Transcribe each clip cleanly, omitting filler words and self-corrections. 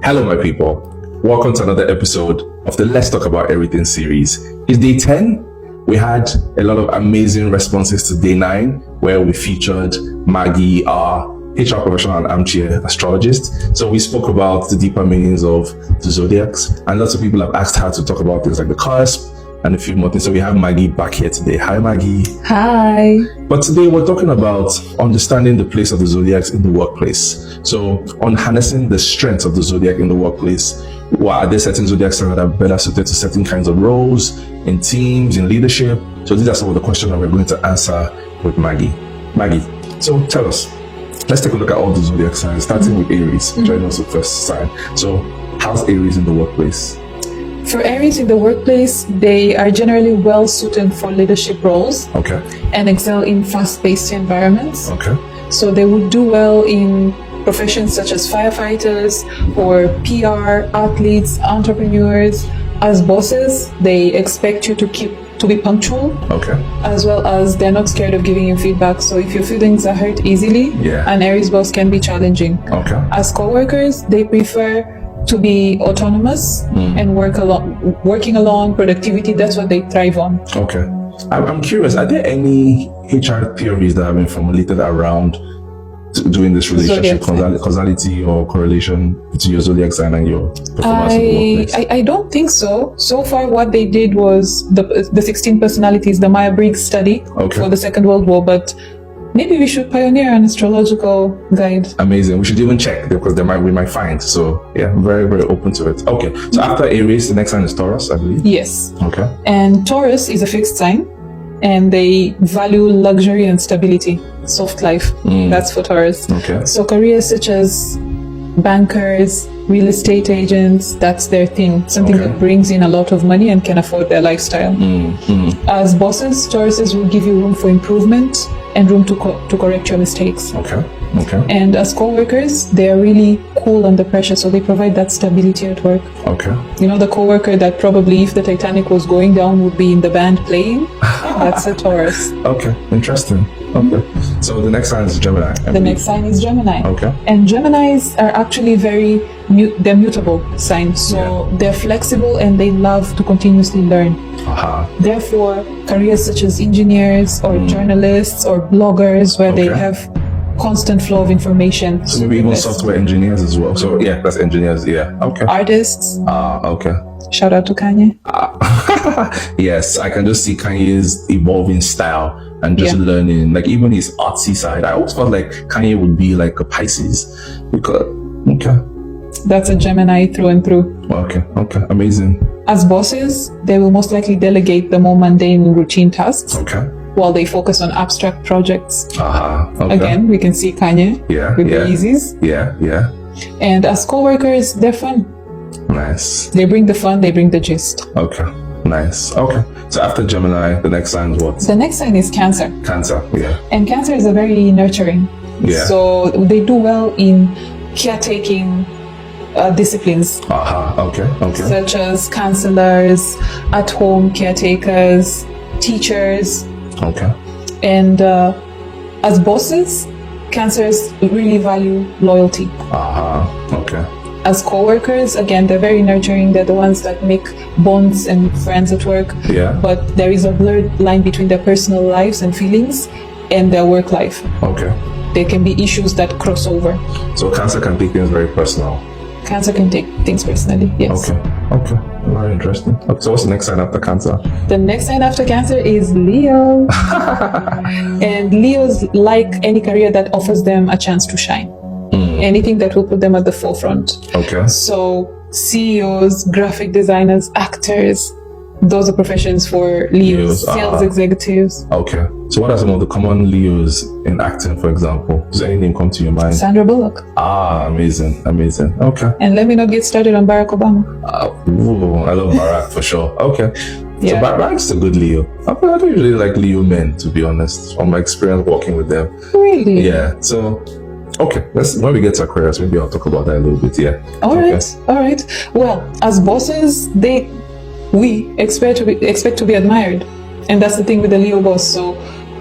Hello, my people. Welcome to another episode of the Let's Talk About Everything series. It's day 10. We had a lot of amazing responses to day 9, where we featured Maggie, our HR professional and armchair astrologist. So we spoke about the deeper meanings of the zodiacs, and lots of people have asked her to talk about things like the cusp and a few more things. So we have Maggie back here today. Hi, Maggie. Hi. But today we're talking about understanding the place of the zodiacs in the workplace. So on harnessing the strengths of the zodiac in the workplace. Are there certain zodiac signs that are better suited to certain kinds of roles in teams, in leadership? So these are some of the questions that we're going to answer with Maggie. Maggie, so tell us, let's take a look at all the zodiac signs, starting with Aries, which I know is the first sign. So how's Aries in the workplace? For Aries in the workplace, they are generally well suited for leadership roles. Okay. And excel in fast-paced environments. Okay. So they would do well in professions such as firefighters or PR, athletes, entrepreneurs. As bosses, they expect you to be punctual. Okay. As well as they're not scared of giving you feedback. So if your feelings are hurt easily, an Aries boss can be challenging. Okay. As co-workers, they prefer to be autonomous and working along productivity. That's what they thrive on. Okay. I'm curious, are there any HR theories that have been formulated around doing this relationship, causality or correlation between your zodiac sign and your performance in the workplace? I don't think so. So far, what they did was the 16 personalities, the Myers-Briggs study for the Second World War, but maybe we should pioneer an astrological guide. Amazing. We should even check because we might find. So yeah, I'm very, very open to it. Okay. So after Aries, the next sign is Taurus, I believe. Yes. Okay. And Taurus is a fixed sign, and they value luxury and stability, soft life. That's for Taurus. Okay. So careers such as bankers, real estate agents, that's their thing. Something that brings in a lot of money and can afford their lifestyle. As bosses, Tauruses will give you room for improvement and room to correct your mistakes. Okay. Okay. And as co-workers, they are really cool under pressure, so they provide that stability at work. Okay. You know, the co-worker that probably, if the Titanic was going down, would be in the band playing. That's a Taurus. Okay. Interesting. Okay. So the next sign is Gemini. The next sign is Gemini. Okay. And Geminis are actually they're mutable signs. So they're flexible and they love to continuously learn. Therefore, careers such as engineers or journalists or bloggers, where they have constant flow of information. So maybe even software engineers as well. So yeah, that's engineers. Yeah. Okay. Artists. Okay. Shout out to Kanye. Yes, I can just see Kanye's evolving style and just learning, like even his artsy side. I always felt like Kanye would be like a Pisces because that's a Gemini through and through. Okay, amazing. As bosses, they will most likely delegate the more mundane routine tasks. Okay. While they focus on abstract projects. Okay. Again, we can see Kanye with the Yeezys. Yeah. And as co-workers, they're fun. Nice. They bring the fun, they bring the gist. Okay. Nice. Okay. So after Gemini, the next sign is what? The next sign is Cancer. Cancer, yeah. And Cancer is a very nurturing. Yeah. So they do well in caretaking disciplines. Okay. Such as counselors, at-home caretakers, teachers. Okay. And as bosses, Cancers really value loyalty. Okay. As co-workers, again, they're very nurturing. They're the ones that make bonds and friends at work. Yeah. But there is a blurred line between their personal lives and feelings and their work life. Okay. There can be issues that cross over. So Cancer can take things very personal. Cancer can take things personally, yes. Okay. Very interesting. Okay, so what's the next sign after Cancer? The next sign after Cancer is Leo. And Leos like any career that offers them a chance to shine. Anything that will put them at the forefront. Okay. So CEOs, graphic designers, actors, those are professions for Leos. Sales executives. Okay. So what are some of the common Leos in acting, for example? Does any name come to your mind? Sandra Bullock. Amazing. Okay. And let me not get started on Barack Obama. I love Barack for sure. Okay. Yeah. So Barack's a good Leo. I don't usually like Leo men, to be honest, from my experience working with them. Really? Yeah. So okay, when we get to Aquarius, maybe I'll talk about that a little bit. Yeah. All right. Well, as bosses, we expect to be admired, and that's the thing with the Leo boss. So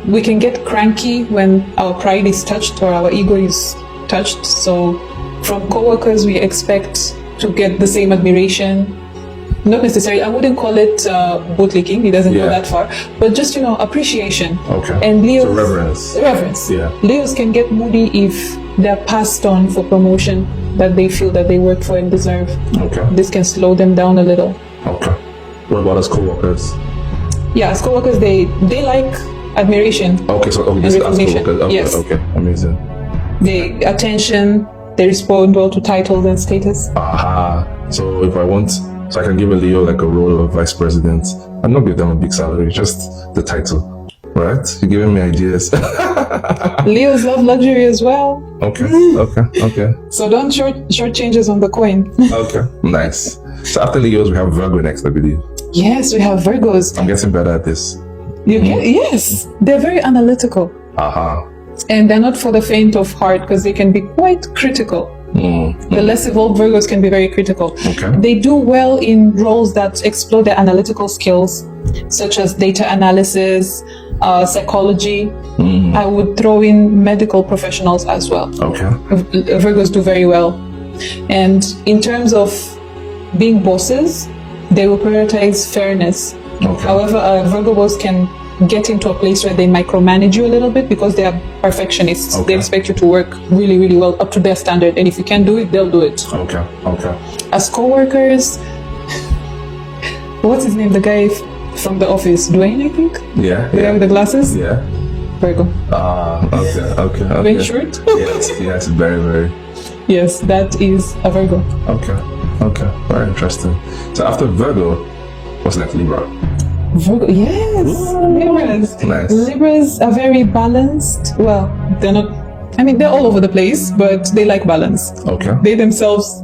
we can get cranky when our pride is touched or our ego is touched. So from coworkers, we expect to get the same admiration. Not necessarily, I wouldn't call it bootlicking, it doesn't go that far, but just, appreciation. Okay. And Leos, so reverence. Reverence. Yeah. Leos can get moody if they're passed on for promotion that they feel that they work for and deserve. Okay. This can slow them down a little. Okay. What about as co-workers? Yeah, as co-workers, they like admiration. Okay, so this is as co-workers. Okay, yes. Okay, amazing. They attention, they respond well to titles and status. So if I want, so I can give a Leo like a role of vice president and not give them a big salary, just the title, right? You're giving me ideas. Leos love luxury as well. Okay. So don't short changes on the coin. Okay, nice. So after Leos, we have Virgo next, I believe. Yes, we have Virgos. I'm getting better at this. Yes, they're very analytical. And they're not for the faint of heart because they can be quite critical. The less evolved Virgos can be very critical. Okay. They do well in roles that explore their analytical skills, such as data analysis, psychology. I would throw in medical professionals as well. Okay. Virgos do very well. And in terms of being bosses, they will prioritize fairness. Okay. However, Virgo boss can get into a place where they micromanage you a little bit because they are perfectionists. Okay. They expect you to work really, really well up to their standard. And if you can't do it, they'll do it. Okay. As co-workers, what's his name? The guy from the office, Dwayne, I think? Yeah. The guy with the glasses? Yeah. Virgo. Okay. Dwayne Short? Yes, very. Yes, that is a Virgo. Okay. Very interesting. So after Virgo, what's next? Libra. Virgo, yes. Libras. Nice. Libras are very balanced. Well, they're not, they're all over the place, but they like balance. Okay. They themselves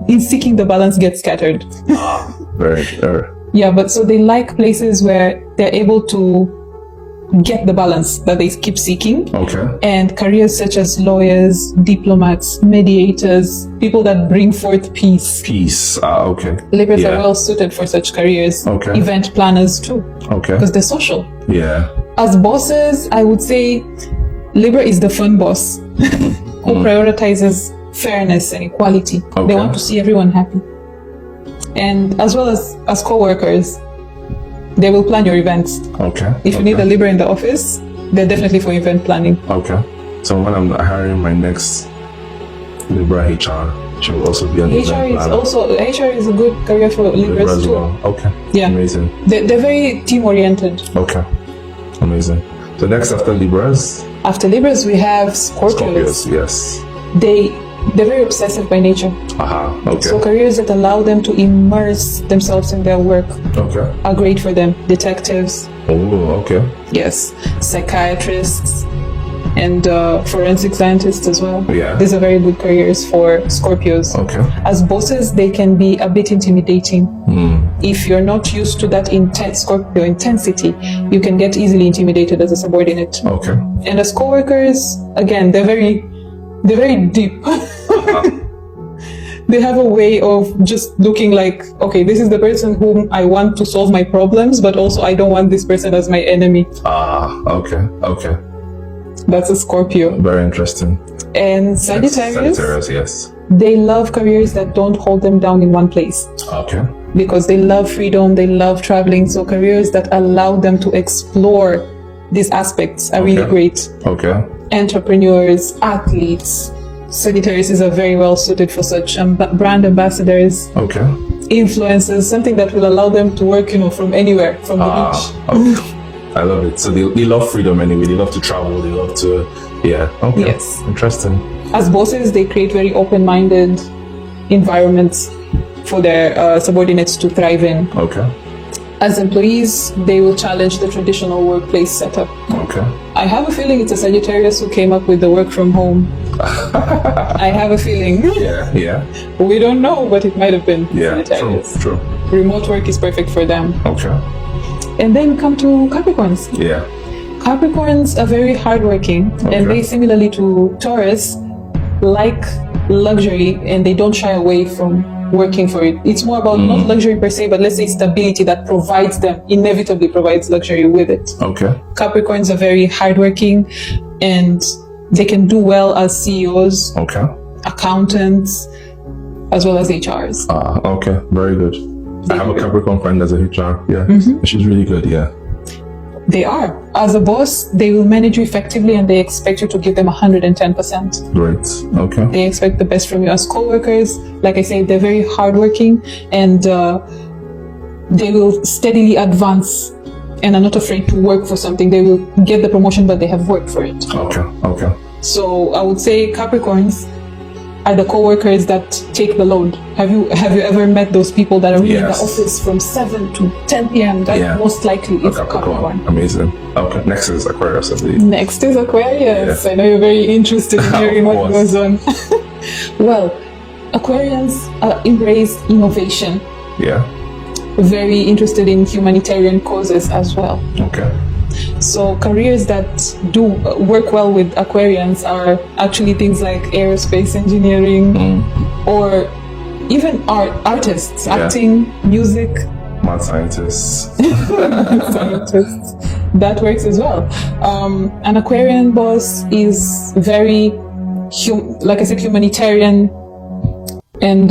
in seeking the balance, get scattered. Very. Yeah, but so they like places where they're able to get the balance that they keep seeking. Okay. And careers such as lawyers, diplomats, mediators, people that bring forth peace. Okay. Libras are well suited for such careers. Okay. Event planners too. Okay. Because they're social. Yeah. As bosses, I would say Libra is the fun boss who prioritizes fairness and equality. Okay. They want to see everyone happy. And as well as co-workers, they will plan your events. Okay. If you need a Libra in the office, they're definitely for event planning. Okay. So when I'm hiring my next Libra HR, she will also be an event planner. HR is a good career for Libras as too. well. Okay. Yeah. Amazing. They're very team oriented. Okay. Amazing. So next after Libras? After Libras, we have Scorpios. Yes. They're very obsessive by nature. Okay. So careers that allow them to immerse themselves in their work are great for them. Detectives. Oh, okay. Yes. Psychiatrists and forensic scientists as well. Yeah. These are very good careers for Scorpios. Okay. As bosses, they can be a bit intimidating. If you're not used to that intense Scorpio intensity, you can get easily intimidated as a subordinate. Okay. And as co-workers, again, they're very deep. They have a way of just looking like, okay, this is the person whom I want to solve my problems, but also I don't want this person as my enemy. Okay. That's a Scorpio. Very interesting. And Sagittarius, yes. they love careers that don't hold them down in one place. Okay. Because they love freedom, they love traveling, so careers that allow them to explore these aspects are really great. Okay. Entrepreneurs, athletes. Sagittarius is very well suited for such brand ambassadors. Okay. Influencers, something that will allow them to work, from anywhere, from the beach. Okay. I love it. So they love freedom anyway. They love to travel. They love to, Okay. Yes. Interesting. As bosses, they create very open-minded environments for their subordinates to thrive in. Okay. As employees, they will challenge the traditional workplace setup. Okay. I have a feeling it's a Sagittarius who came up with the work from home. I have a feeling. Yeah. We don't know, but it might have been Sagittarius. True. Remote work is perfect for them. Okay. And then come to Capricorns. Yeah. Capricorns are very hardworking, and they, similarly to Taurus, like luxury, and they don't shy away from working for it. It's more about not luxury per se, but let's say stability that inevitably provides luxury with it. Okay. Capricorns are very hardworking, and they can do well as CEOs, accountants, as well as HRs. Okay, very good. I have a Capricorn friend that's a HR. Yeah, she's really good. Yeah. They are. As a boss, they will manage you effectively and they expect you to give them 110%. Great. Okay. They expect the best from you. As co-workers, like I say, they're very hardworking and they will steadily advance and are not afraid to work for something. They will get the promotion, but they have worked for it. Okay. So I would say Capricorns are the co-workers that take the load. Have you ever met those people that are really in the office from 7 to 10 p.m.? That most likely is a Capricorn. Amazing. Okay. Next is Aquarius, I believe. Next is Aquarius. Yeah. I know you're very interested in hearing what goes on. Well, Aquarians embrace innovation. Yeah. Very interested in humanitarian causes as well. Okay. So careers that do work well with Aquarians are actually things like aerospace engineering or even artists, acting, music. Mad scientists. That works as well. An Aquarian boss is very, like I said, humanitarian and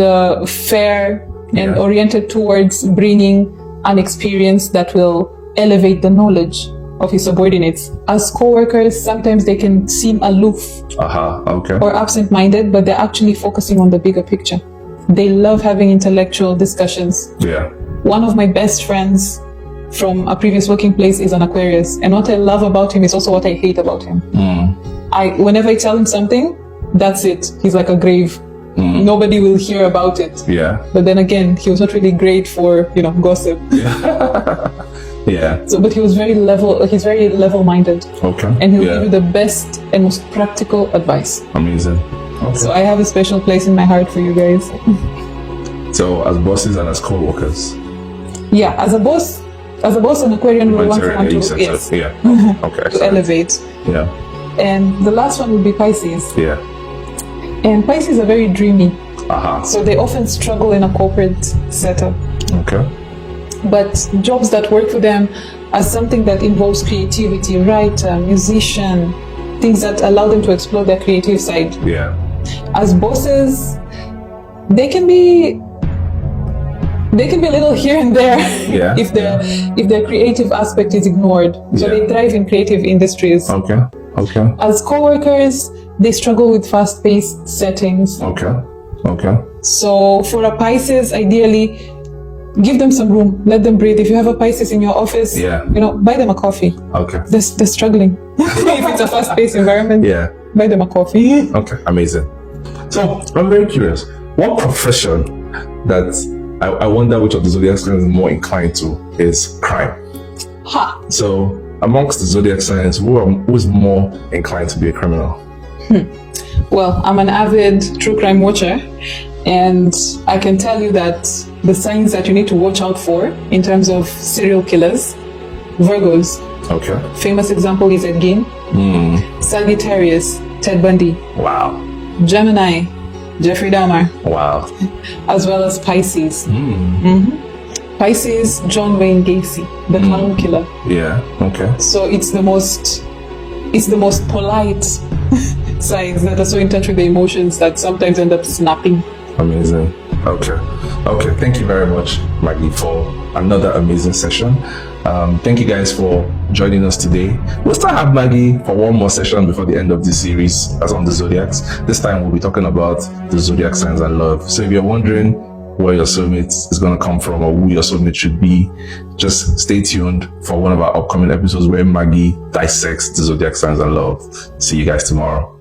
fair and oriented towards bringing an experience that will elevate the knowledge of his subordinates. As co-workers, sometimes they can seem aloof or absent-minded, but they're actually focusing on the bigger picture. They love having intellectual discussions. Yeah. One of my best friends from a previous working place is an Aquarius, and what I love about him is also what I hate about him. Whenever I tell him something, that's it. He's like a grave. Nobody will hear about it. Yeah. But then again, he was not really great for, gossip. Yeah. So, but he was very he's very level-minded. Okay. And he'll give you the best and most practical advice. Amazing. Okay. So I have a special place in my heart for you guys. So as bosses and as co-workers? Yeah, as a boss, an Aquarian will want to to elevate. Yeah. And the last one would be Pisces. Yeah. And Pisces are very dreamy. So they often struggle in a corporate setup. Okay. But jobs that work for them are something that involves creativity, writer, musician, things that allow them to explore their creative side. Yeah. As bosses, they can be a little here and there if their creative aspect is ignored. So they thrive in creative industries. Okay. As co-workers, they struggle with fast-paced settings. Okay. So for a Pisces, ideally, give them some room, let them breathe. If you have a Pisces in your office, buy them a coffee. Okay. They're struggling. If it's a fast-paced environment, buy them a coffee. Okay, amazing. So I'm very curious, what profession that I wonder which of the zodiac signs is more inclined to is crime. So amongst the zodiac signs, who is more inclined to be a criminal? Well, I'm an avid true crime watcher, and I can tell you that the signs that you need to watch out for in terms of serial killers: Virgos. Okay. Famous example is Ed Gein. Sagittarius, Ted Bundy. Wow. Gemini, Jeffrey Dahmer. Wow. As well as Pisces. Pisces, John Wayne Gacy, the clown killer. Yeah. Okay. So it's the most polite signs that are so in touch with the emotions that sometimes end up snapping. Amazing. Okay. Thank you very much, Maggie, for another amazing session. Thank you guys for joining us today. We'll still have Maggie for one more session before the end of this series, as on the zodiacs. This time we'll be talking about the zodiac signs and love. So if you're wondering where your soulmate is going to come from or who your soulmate should be, just stay tuned for one of our upcoming episodes where Maggie dissects the zodiac signs and love. See you guys tomorrow.